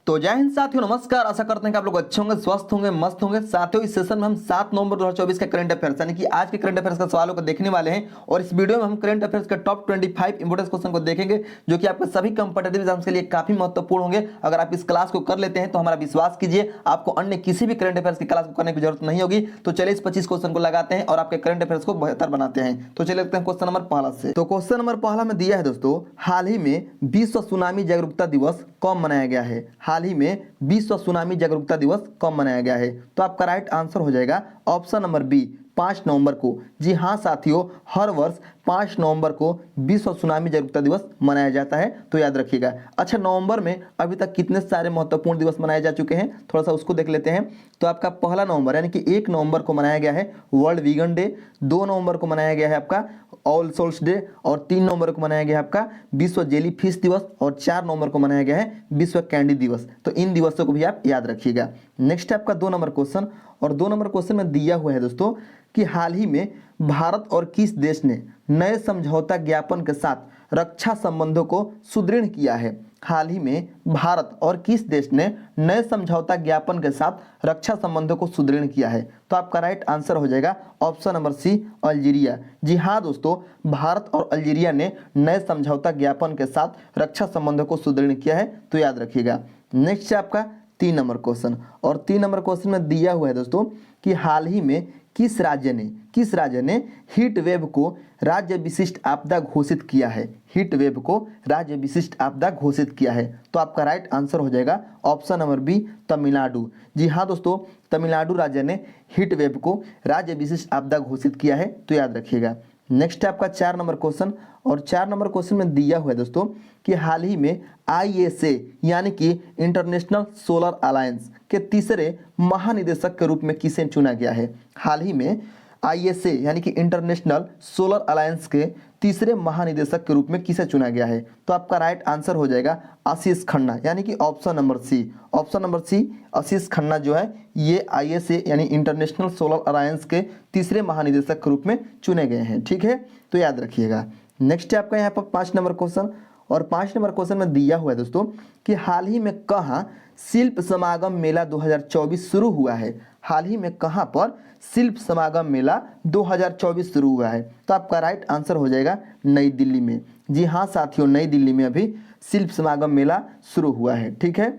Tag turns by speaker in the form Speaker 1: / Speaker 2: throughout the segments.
Speaker 1: तो जय हिंद साथियों, नमस्कार। आशा करते हैं कि आप लोग अच्छे होंगे, स्वस्थ होंगे, मस्त होंगे। साथियों, इस सेशन में हम 7 नवंबर 2024 के करंट अफेयर्स यानी कि आज के करंट अफेयर्स का सवालों को देखने वाले हैं। और इस वीडियो में हम करंट अफेयर्स के टॉप 25 इंपोर्टेंट क्वेश्चन को देखेंगे, जो कि आपके सभी कंपटीटिव एग्जाम्स के लिए काफी महत्वपूर्ण होंगे। अगर आप इस क्लास को कर लेते हैं तो हमारा विश्वास कीजिए, आपको अन्य किसी भी करंट अफेयर्स की क्लास को करने की जरूरत नहीं होगी। तो चलिए इस 25 क्वेश्चन को लगाते हैं और आपके करंट अफेयर्स को बेहतर बनाते हैं। तो चलिए देखते हैं क्वेश्चन नंबर पहला से। तो क्वेश्चन नंबर पहला में दिया है दोस्तों, हाल ही में विश्व सुनामी जागरूकता दिवस कब मनाया गया है? हाल ही में विश्व सुनामी जागरूकता दिवस कब मनाया गया है? तो आपका राइट आंसर हो जाएगा ऑप्शन नंबर बी, 5 नवंबर को। जी हाँ साथियों, हर वर्ष 5 नवंबर को विश्व सुनामी जागरूकता दिवस मनाया जाता है, तो याद रखिएगा। अच्छा, नवंबर में अभी तक कितने सारे महत्वपूर्ण दिवस मनाए जा चुके हैं, थोड़ा सा उसको देख लेते हैं। तो आपका पहला नवंबर यानी कि 1 नवंबर को मनाया गया है वर्ल्ड वीगन डे, 2 नवंबर को मनाया गया है आपका ऑल सोल्स डे, और 3 नवंबर को मनाया गया है आपका विश्व जेली फिश दिवस, और 4 नवंबर को मनाया गया है विश्व कैंडी दिवस। तो इन दिवसों को भी आप याद रखिएगा। नेक्स्ट है आपका 2 नंबर क्वेश्चन, और 2 नंबर क्वेश्चन में दिया हुआ है दोस्तों कि हाल ही में भारत और किस देश ने नए समझौता ज्ञापन के साथ रक्षा संबंधों को सुदृढ़ किया है? हाल ही में भारत और किस देश ने नए समझौता ज्ञापन के साथ रक्षा संबंधों को सुदृढ़ किया है? तो आपका राइट आंसर हो जाएगा ऑप्शन नंबर सी, अल्जीरिया। जी हाँ दोस्तों, भारत और अल्जीरिया ने नए समझौता ज्ञापन के साथ रक्षा संबंधों को सुदृढ़ किया है, तो याद रखिएगा। नेक्स्ट है आपका 3 नंबर क्वेश्चन, और 3 नंबर क्वेश्चन में दिया हुआ है दोस्तों कि हाल ही में किस राज्य ने हीट वेव को राज्य विशिष्ट आपदा घोषित किया है? हीट वेव को राज्य विशिष्ट आपदा घोषित किया है। तो आपका राइट आंसर हो जाएगा ऑप्शन नंबर बी, तमिलनाडु। जी हाँ दोस्तों, तमिलनाडु राज्य ने हीट वेव को राज्य विशिष्ट आपदा घोषित किया है, तो याद रखिएगा। नेक्स्ट है आपका 4 नंबर क्वेश्चन, और 4 नंबर क्वेश्चन में दिया हुआ है दोस्तों कि हाल ही में ISA यानी कि इंटरनेशनल सोलर अलायंस के तीसरे महानिदेशक के रूप में किसे चुना गया है? हाल ही में ISA यानी कि इंटरनेशनल सोलर अलायंस के तीसरे महानिदेशक के रूप में किसे चुना गया है? तो आपका राइट आंसर हो जाएगा आशीष खन्ना, यानी कि option number C. Option number C, Ashish Khanna जो है ये ISA यानी इंटरनेशनल सोलर अलायंस के तीसरे महानिदेशक के रूप में चुने गए हैं। ठीक है, तो याद रखिएगा। नेक्स्ट है आपका यहाँ पर 5 नंबर क्वेश्चन, और 5 नंबर क्वेश्चन में दिया हुआ है दोस्तों कि हाल ही में कहाँ शिल्प समागम मेला 2024 शुरू हुआ है? हाल ही में कहाँ पर शिल्प समागम मेला 2024 शुरू हुआ है? तो आपका राइट आंसर हो जाएगा नई दिल्ली में। जी हाँ साथियों, नई दिल्ली में अभी शिल्प समागम मेला शुरू हुआ है। ठीक है,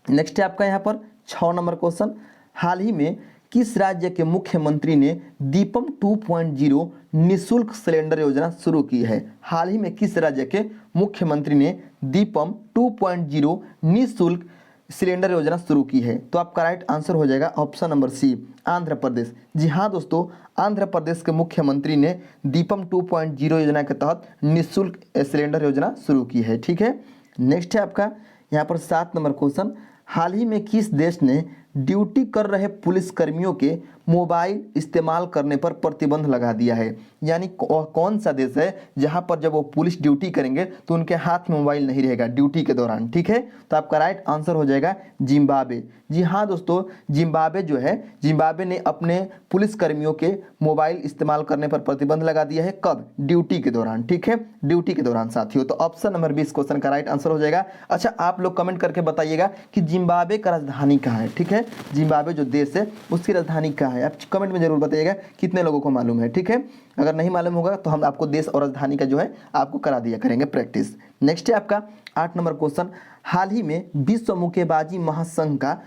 Speaker 1: नेक्स्ट है आपका यहाँ पर 6 नंबर क्वेश्चन, हाल ही में किस राज्य के मुख्यमंत्री ने दीपम 2.0 निःशुल्क सिलेंडर योजना शुरू की है? हाल ही में किस राज्य के मुख्यमंत्री ने दीपम 2.0 निःशुल्क सिलेंडर योजना शुरू की है? तो आपका राइट आंसर हो जाएगा ऑप्शन नंबर सी, आंध्र प्रदेश। जी हाँ दोस्तों, आंध्र प्रदेश के मुख्यमंत्री ने दीपम 2.0 योजना के तहत निःशुल्क सिलेंडर योजना शुरू की है। ठीक है, नेक्स्ट है आपका यहाँ पर 7 नंबर क्वेश्चन, हाल ही में किस देश ने ड्यूटी कर रहे पुलिस कर्मियों के मोबाइल इस्तेमाल करने पर प्रतिबंध लगा दिया है? यानी कौन सा देश है जहां पर जब वो पुलिस ड्यूटी करेंगे तो उनके हाथ में मोबाइल नहीं रहेगा ड्यूटी के दौरान? ठीक है, तो आपका राइट आंसर हो जाएगा जिम्बाब्वे। जी हाँ दोस्तों, जिम्बाब्वे जो है, जिम्बाब्वे ने अपने पुलिस कर्मियों के मोबाइल इस्तेमाल करने पर प्रतिबंध लगा दिया है। कब? ड्यूटी के दौरान। ठीक है, ड्यूटी के दौरान साथियों। तो ऑप्शन नंबर 20 क्वेश्चन का राइट आंसर हो जाएगा। अच्छा, आप लोग कमेंट करके बताइएगा कि जिम्बाब्वे का राजधानी कहाँ है? ठीक है, जिम्बाब्वे जो देश है उसकी राजधानी कहाँ है? आप कमेंट में जरूर बताइएगा कितने लोगों को मालूम है। ठीक है, अगर नहीं मालूम होगा तो हम आपको देश और राजधानी का जो है आपको करा दिया करेंगे प्रैक्टिस। नेक्स्ट है आपका 8 नंबर क्वेश्चन, हाल ही में विश्व मुक्केबाजी महासंघ का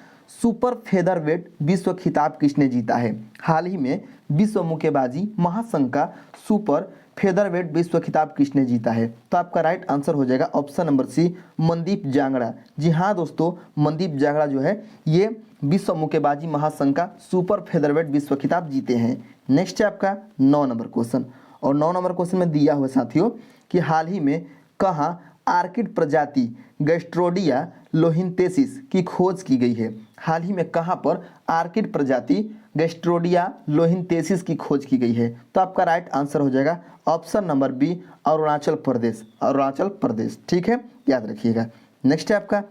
Speaker 1: सुपर फेदरवेट विश्व खिताब किसने जीता है? हाल ही में विश्व मुक्केबाजी महासंघ का सुपर फेदरवेट विश्व खिताब किसने जीता है? तो आपका राइट आंसर हो जाएगा option number C, Mandeep Jangra. जी हाँ दोस्तों, मनदीप जांगड़ा जो है ये विश्व मुक्केबाजी महासंघ का सुपर फेदरवेट विश्व खिताब जीते हैं। नेक्स्ट है आपका 9 नंबर क्वेश्चन, और 9 नंबर क्वेश्चन में दिया हुआ साथियों कि हाल ही में कहाँ आर्किड प्रजाति गैस्ट्रोडिया लोहिंथेसिस की खोज की गई है? हाल ही में कहाँ पर आर्किड प्रजाति गैस्ट्रोडिया लोहिंथेसिस की खोज की गई है? तो आपका राइट आंसर हो जाएगा option number B, Arunachal Pradesh. Arunachal Pradesh. ठीक है, याद रखिएगा। नेक्स्ट है आपका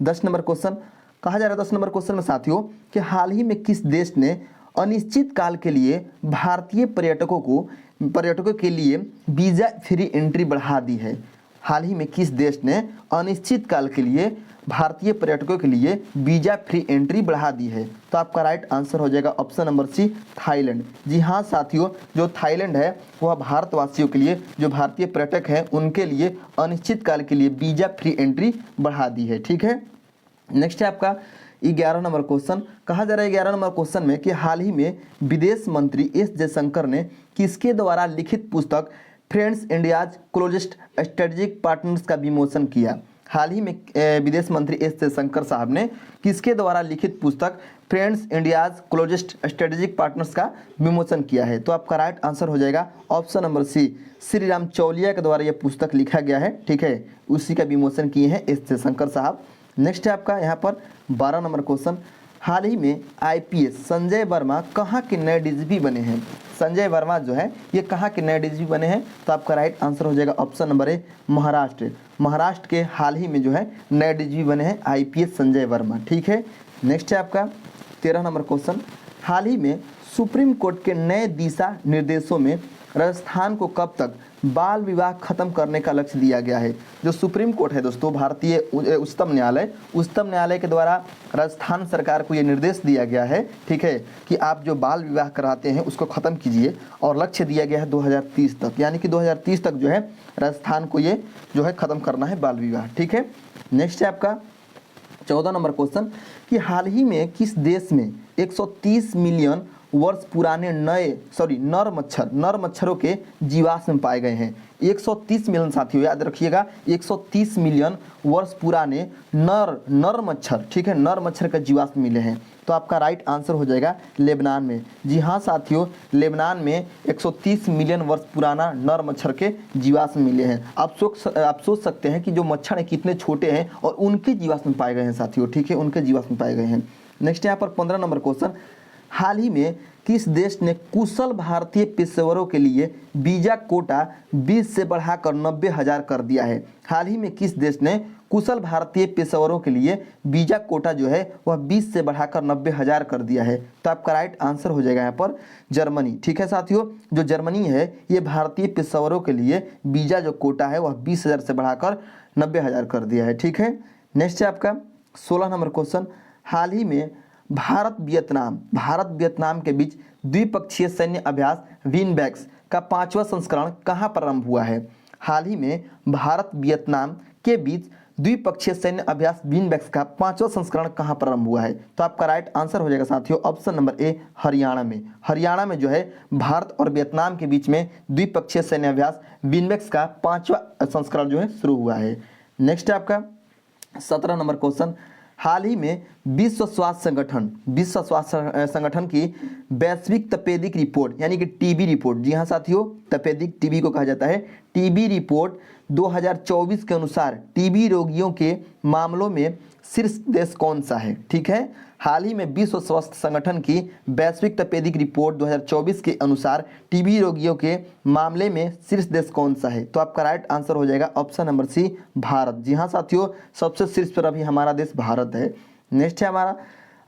Speaker 1: 10 नंबर क्वेश्चन, कहा जा रहा है 10 नंबर क्वेश्चन में साथियों कि हाल ही में किस देश ने अनिश्चित काल के लिए भारतीय पर्यटकों के लिए वीजा फ्री एंट्री बढ़ा दी है? हाल ही में किस देश ने अनिश्चित काल के लिए भारतीय पर्यटकों के लिए वीजा फ्री एंट्री बढ़ा दी है? तो आपका राइट आंसर हो जाएगा ऑप्शन नंबर सी, थाईलैंड। जी हाँ साथियों, जो थाईलैंड है वह भारतवासियों के लिए, जो भारतीय पर्यटक हैं उनके लिए अनिश्चित काल के लिए वीजा फ्री एंट्री बढ़ा दी है। ठीक है, नेक्स्ट है आपका 11 नंबर क्वेश्चन। कहा जा रहा है 11 नंबर क्वेश्चन में कि हाल ही में विदेश मंत्री एस जयशंकर ने किसके द्वारा लिखित पुस्तक friends India's closest strategic partners का विमोचन किया? हाल ही में विदेश मंत्री एस जयशंकर साहब ने किसके द्वारा लिखित पुस्तक friends India's closest strategic partners का विमोचन किया है? तो आपका राइट आंसर हो जाएगा option number C, Shri Ram Chaulia के द्वारा यह पुस्तक लिखा गया है। ठीक है, उसी का विमोचन किए हैं एस जयशंकर साहब। नेक्स्ट है आपका यहाँ पर 12 नंबर क्वेश्चन। हाल ही में आईपीएस संजय वर्मा कहाँ के नए डीजीपी बने हैं? संजय वर्मा जो है ये कहाँ के नए डीजीपी बने हैं? तो आपका राइट आंसर हो जाएगा option number A, Maharashtra. Maharashtra के हाल ही में जो है नए डीजीपी बने हैं आईपीएस संजय वर्मा। ठीक है, नेक्स्ट है आपका 13 नंबर क्वेश्चन। हाल ही में सुप्रीम कोर्ट के नए दिशा निर्देशों में राजस्थान को कब तक बाल विवाह खत्म करने का लक्ष्य दिया गया है? जो सुप्रीम कोर्ट है दोस्तों, भारतीय उच्चतम न्यायालय के द्वारा राजस्थान सरकार को ये निर्देश दिया गया है, ठीक है, कि आप जो बाल विवाह कराते हैं उसको ख़त्म कीजिए, और लक्ष्य दिया गया है 2030 तक, यानी कि 2030 तक जो है राजस्थान को ये जो है ख़त्म करना है बाल विवाह। ठीक है, नेक्स्ट है आपका 14 नंबर क्वेश्चन कि हाल ही में किस देश में 130 मिलियन वर्ष पुराने नर मच्छरों के जीवाश्म पाए गए हैं? 130 मिलियन साथियों याद रखिएगा, 130 मिलियन वर्ष पुराने नर मच्छर, ठीक है, नर मच्छर का जीवाश्म मिले हैं। तो आपका राइट आंसर हो जाएगा लेबनान में। जी हाँ साथियों, लेबनान में 130 मिलियन वर्ष पुराना नर मच्छर के जीवाश्म मिले हैं। आप सोच सकते हैं कि जो मच्छर हैं कितने छोटे हैं और उनके जीवाश्म पाए गए हैं साथियों। ठीक है, उनके जीवाश्म पाए गए हैं। नेक्स्ट यहाँ पर 15 नंबर क्वेश्चन। हाल ही में किस देश ने कुशल भारतीय पेशेवरों के लिए वीजा कोटा 20 से बढ़ाकर 90,000 कर दिया है? हाल ही में किस देश ने कुशल भारतीय पेशेवरों के लिए वीजा कोटा जो है वह 20 से बढ़ाकर 90,000 कर दिया है? तो आपका राइट आंसर हो जाएगा यहाँ पर जर्मनी। ठीक है साथियों, जो जर्मनी है ये भारतीय पेशेवरों के लिए वीजा जो कोटा है वह 20,000 से बढ़ाकर 90,000 कर दिया है। ठीक है, नेक्स्ट है आपका 16 नंबर क्वेश्चन। हाल ही में भारत वियतनाम के बीच द्विपक्षीय सैन्य अभ्यास विनबैक्स का 5वां संस्करण कहाँ प्रारंभ हुआ है? हाल ही में भारत वियतनाम के बीच द्विपक्षीय सैन्य अभ्यास विनबैक्स का 5वां संस्करण कहाँ प्रारंभ हुआ है? तो आपका राइट आंसर हो जाएगा साथियों ऑप्शन नंबर ए, हरियाणा में। हरियाणा में जो है भारत और वियतनाम के बीच में द्विपक्षीय सैन्य अभ्यास विनबैक्स का 5वां संस्करण जो है शुरू हुआ है। नेक्स्ट है आपका 17 नंबर क्वेश्चन। हाल ही में विश्व स्वास्थ्य संगठन की वैश्विक तपेदिक रिपोर्ट यानी कि टीबी रिपोर्ट, जी हाँ साथियों, तपेदिक टीबी को कहा जाता है, टीबी रिपोर्ट 2024 के अनुसार टीबी रोगियों के मामलों में शीर्ष देश कौन सा है? ठीक है, हाल ही में विश्व स्वास्थ्य संगठन की वैश्विक तपेदिक रिपोर्ट 2024 के अनुसार टीबी रोगियों के मामले में शीर्ष देश कौन सा है? तो आपका राइट आंसर हो जाएगा ऑप्शन नंबर सी, भारत। जी हाँ साथियों, सबसे शीर्ष पर अभी हमारा देश भारत है। नेक्स्ट है हमारा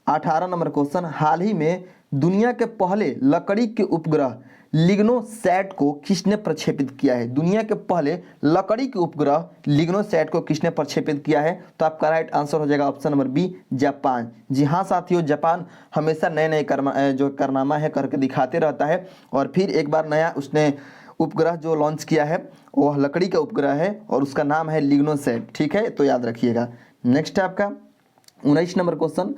Speaker 1: 18 नंबर क्वेश्चन। हाल ही में दुनिया के पहले लकड़ी के उपग्रह लिग्नोसैट को किसने प्रक्षेपित किया है? दुनिया के पहले लकड़ी के उपग्रह लिग्नोसैट को किसने प्रक्षेपित किया है? तो आपका राइट आंसर हो जाएगा ऑप्शन नंबर बी, जापान। जी हाँ साथियों, जापान हमेशा नए कारनामा है करके दिखाते रहता है, और फिर एक बार नया उसने उपग्रह जो लॉन्च किया है वह लकड़ी का उपग्रह है और उसका नाम है लिग्नोसैट। ठीक है, तो याद रखिएगा। नेक्स्ट है आपका 19 नंबर क्वेश्चन।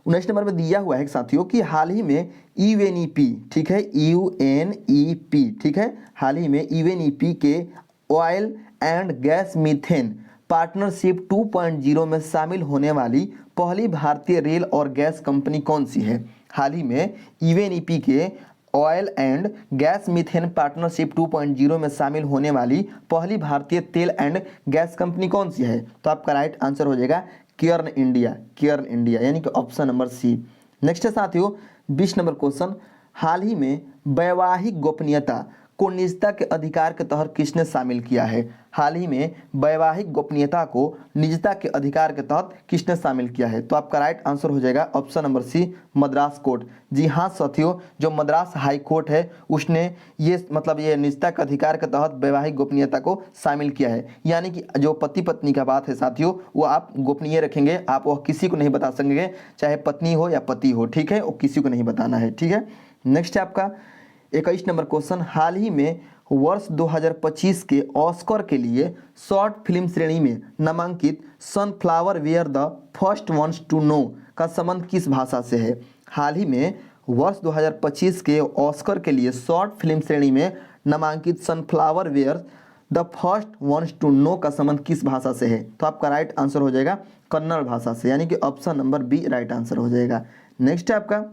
Speaker 1: 19 नंबर में दिया हुआ है साथियों कि हाल ही में यूएनईपी, ठीक है, यूएनईपी, ठीक है, हाल ही में यूएनईपी के oil and gas methane partnership 2.0 में शामिल होने वाली पहली भारतीय रेल और गैस कंपनी कौन सी है? हाल ही में यूएनईपी के oil and gas methane partnership 2.0 में शामिल होने वाली पहली भारतीय तेल एंड गैस कंपनी कौन सी है? तो आपका राइट आंसर हो जाएगा केयर्न इंडिया यानी कि ऑप्शन नंबर सी। नेक्स्ट है साथियों 20 नंबर क्वेश्चन। हाल ही में वैवाहिक गोपनीयता को निजता के अधिकार के तहत किसने शामिल किया है? हाल ही में वैवाहिक गोपनीयता को निजता के अधिकार के तहत किसने शामिल किया है? तो आपका राइट आंसर हो जाएगा option number C, Madras court. जी हाँ साथियों, जो मद्रास हाई कोर्ट है उसने ये निजता के अधिकार के तहत वैवाहिक गोपनीयता को शामिल किया है। यानी कि जो पति पत्नी का बात है साथियों, वो आप गोपनीय रखेंगे, आप वह किसी को नहीं बता सकेंगे, चाहे पत्नी हो या पति हो, ठीक है, वो किसी को नहीं बताना है, ठीक है। नेक्स्ट है आपका 21 नंबर क्वेश्चन। हाल ही में वर्ष 2025 के ऑस्कर के लिए शॉर्ट फिल्म श्रेणी में नामांकित sunflower were the first ones to know का संबंध किस भाषा से है? हाल ही में वर्ष 2025 के ऑस्कर के लिए शॉर्ट फिल्म श्रेणी में नामांकित sunflower were the first ones to know का संबंध किस भाषा से है? तो आपका राइट आंसर हो जाएगा कन्नड़ भाषा से, यानी कि option number B right answer हो जाएगा। नेक्स्ट है आपका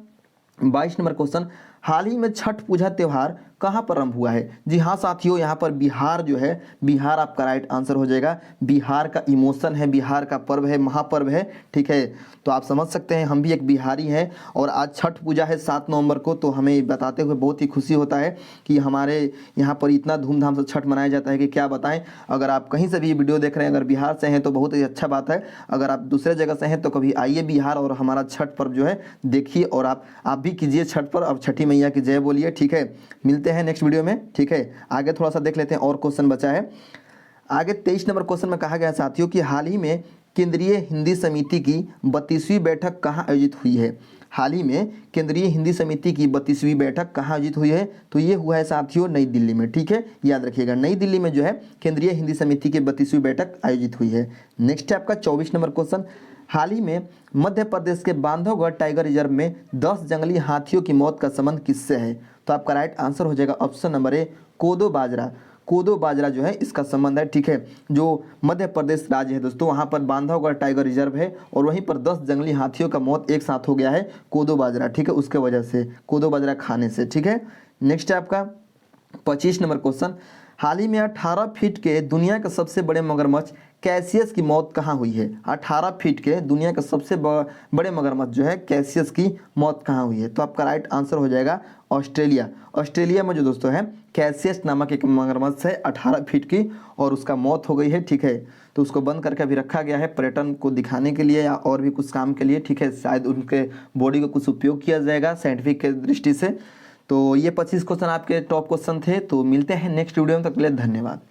Speaker 1: 22 नंबर क्वेश्चन। हाल ही में छठ पूजा त्यौहार कहाँ पर आरंभ हुआ है? जी हाँ साथियों, यहाँ पर बिहार जो है, बिहार आपका राइट आंसर हो जाएगा। बिहार का इमोशन है, बिहार का पर्व है, महापर्व है, ठीक है। तो आप समझ सकते हैं हम भी एक बिहारी हैं और आज छठ पूजा है 7 नवंबर को, तो हमें बताते हुए बहुत ही खुशी होता है कि हमारे यहाँ पर इतना धूमधाम से छठ मनाया जाता है कि क्या बताएं। अगर आप कहीं से भी वीडियो देख रहे हैं, अगर बिहार से हैं तो बहुत ही अच्छा बात है। अगर आप दूसरे जगह से हैं तो कभी आइए बिहार और हमारा छठ पर्व जो है देखिए, और आप भी कीजिए छठ पर्व, और छठी मैया की जय बोलिए, ठीक है। मिलते हैं नेक्स्ट वीडियो में, ठीक है। आगे थोड़ा सा देख लेते हैं और क्वेश्चन बचा है। आगे 23 नंबर क्वेश्चन में कहा गया साथियों कि हाल ही में केंद्रीय हिंदी समिति की 32वीं बैठक कहाँ आयोजित हुई है? हाल ही में केंद्रीय हिंदी समिति की 32वीं बैठक कहाँ आयोजित हुई है? तो ये हुआ है साथियों नई दिल्ली में, ठीक है, याद रखिएगा, नई दिल्ली में जो है केंद्रीय हिंदी समिति की 32वीं बैठक आयोजित हुई है। नेक्स्ट है आपका 24 नंबर क्वेश्चन। हाल ही में मध्य प्रदेश के बांधवगढ़ टाइगर रिजर्व में 10 जंगली हाथियों की मौत का संबंध किससे है? तो आपका राइट आंसर हो जाएगा ऑप्शन नंबर ए, कोदो बाजरा। कोदो बाजरा जो है इसका संबंध है, ठीक है। जो मध्य प्रदेश राज्य है दोस्तों, वहाँ पर बांधवगढ़ टाइगर रिजर्व है और वहीं पर 10 जंगली हाथियों का मौत एक साथ हो गया है, कोदो बाजरा, ठीक है, उसके वजह से, कोदो बाजरा खाने से, ठीक है। नेक्स्ट है आपका 25 नंबर क्वेश्चन। हाल ही में 18 फीट के दुनिया के सबसे बड़े मगरमच्छ कैसियस की मौत कहाँ हुई है? 18 फीट के दुनिया का सबसे बड़े मगरमच्छ जो है कैसियस की मौत कहाँ हुई है? तो आपका राइट आंसर हो जाएगा ऑस्ट्रेलिया। ऑस्ट्रेलिया में जो दोस्तों है कैसियस नामक एक मगरमच्छ है 18 फीट की, और उसका मौत हो गई है, ठीक है। तो उसको बंद करके अभी रखा गया है पर्यटन को दिखाने के लिए या और भी कुछ काम के लिए, ठीक है। शायद उनके बॉडी को कुछ उपयोग किया जाएगा साइंटिफिक के दृष्टि से। तो ये 25 क्वेश्चन आपके टॉप क्वेश्चन थे। तो मिलते हैं नेक्स्ट वीडियो में, तक के लिए धन्यवाद।